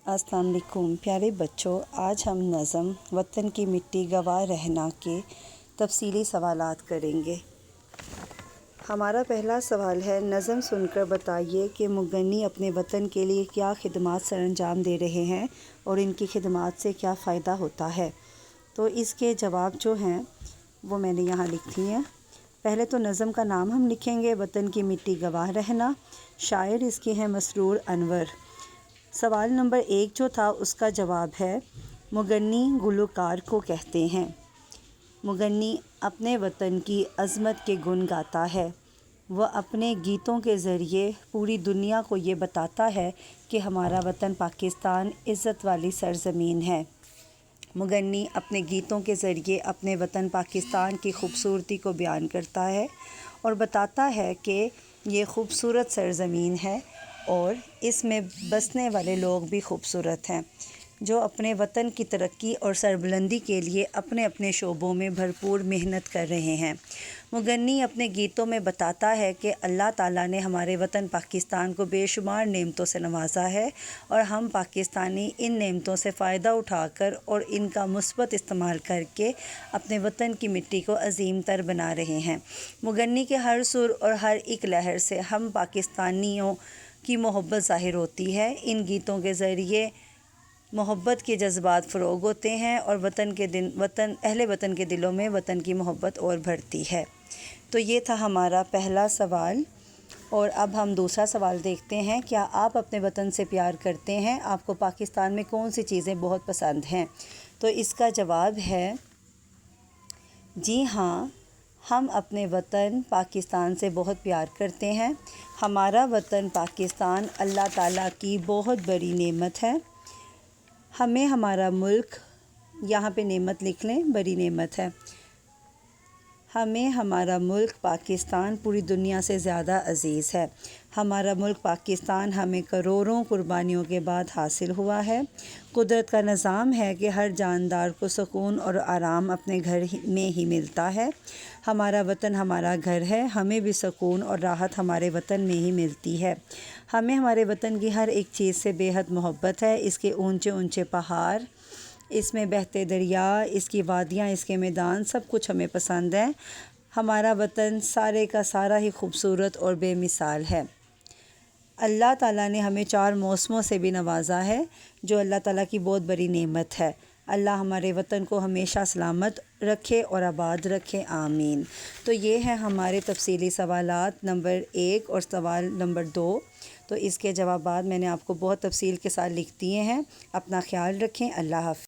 अस्सलाम वालेकुम प्यारे बच्चों, आज हम नज़म वतन की मिट्टी गवाह रहना के तफसीली सवालात करेंगे। हमारा पहला सवाल है, नज़म सुनकर बताइए कि मुगन्नी अपने वतन के लिए क्या खिदमात सरअंजाम दे रहे हैं और इनकी खिदमात से क्या फ़ायदा होता है। तो इसके जवाब जो हैं वो मैंने यहाँ लिख दिए हैं। पहले तो नज़म का नाम हम लिखेंगे, वतन की मिट्टी गवाह रहना। शायर इसके हैं मसरूर अनवर। सवाल नंबर 1 जो था उसका जवाब है, मुगन्नी गुलकार को कहते हैं। मुगन्नी अपने वतन की अज़मत के गुण गाता है। वह अपने गीतों के ज़रिए पूरी दुनिया को ये बताता है कि हमारा वतन पाकिस्तान इज़्ज़त वाली सरज़मीन है। मुगन्नी अपने गीतों के ज़रिए अपने वतन पाकिस्तान की खूबसूरती को बयान करता है और बताता है कि ये खूबसूरत सरज़मीन है और इसमें बसने वाले लोग भी खूबसूरत हैं, जो अपने वतन की तरक्की और सरबुलंदी के लिए अपने अपने शोबों में भरपूर मेहनत कर रहे हैं। मुगन्नी अपने गीतों में बताता है कि अल्लाह ताला ने हमारे वतन पाकिस्तान को बेशुमार नेमतों से नवाजा है और हम पाकिस्तानी इन नेमतों से फ़ायदा उठाकर और इनका मुस्बत इस्तेमाल करके अपने वतन की मिट्टी को अजीम तर बना रहे हैं। मुगन्नी के हर सुर और हर एक लहर से हम पाकिस्तानियों की मोहब्बत ज़ाहिर होती है। इन गीतों के ज़रिए मोहब्बत के जज्बात फ़रोग़ होते हैं और अहले वतन के दिलों में वतन की मोहब्बत और बढ़ती है। तो ये था हमारा पहला सवाल। और अब हम दूसरा सवाल देखते हैं, क्या आप अपने वतन से प्यार करते हैं? आपको पाकिस्तान में कौन सी चीज़ें बहुत पसंद हैं? तो इसका जवाब है जी हाँ, हम अपने वतन पाकिस्तान से बहुत प्यार करते हैं। हमारा वतन पाकिस्तान अल्लाह ताला की बहुत बड़ी नेमत है। हमें हमारा मुल्क, यहाँ पे नेमत लिख लें, बड़ी नेमत है। हमें हमारा मुल्क पाकिस्तान पूरी दुनिया से ज़्यादा अज़ीज़ है। हमारा मुल्क पाकिस्तान हमें करोड़ों कुर्बानियों के बाद हासिल हुआ है। कुदरत का निज़ाम है कि हर जानदार को सुकून और आराम अपने घर में ही मिलता है। हमारा वतन हमारा घर है, हमें भी सुकून और राहत हमारे वतन में ही मिलती है। हमें हमारे वतन की हर एक चीज़ से बेहद मोहब्बत है। इसके ऊंचे ऊंचे पहाड़, इसमें बहते दरिया, इसकी वादियाँ, इसके मैदान, सब कुछ हमें पसंद है। हमारा वतन सारे का सारा ही खूबसूरत और बेमिसाल है। अल्लाह ताला ने हमें 4 मौसमों से भी नवाजा है, जो अल्लाह ताला की बहुत बड़ी नेमत है। अल्लाह हमारे वतन को हमेशा सलामत रखे और आबाद रखे, आमीन। तो ये है हमारे तफसीली सवालात नंबर 1 और सवाल नंबर 2। तो इसके जवाबात मैंने आपको बहुत तफसील के साथ लिख दिए हैं। अपना ख्याल रखें। अल्लाह हाफ़िज़।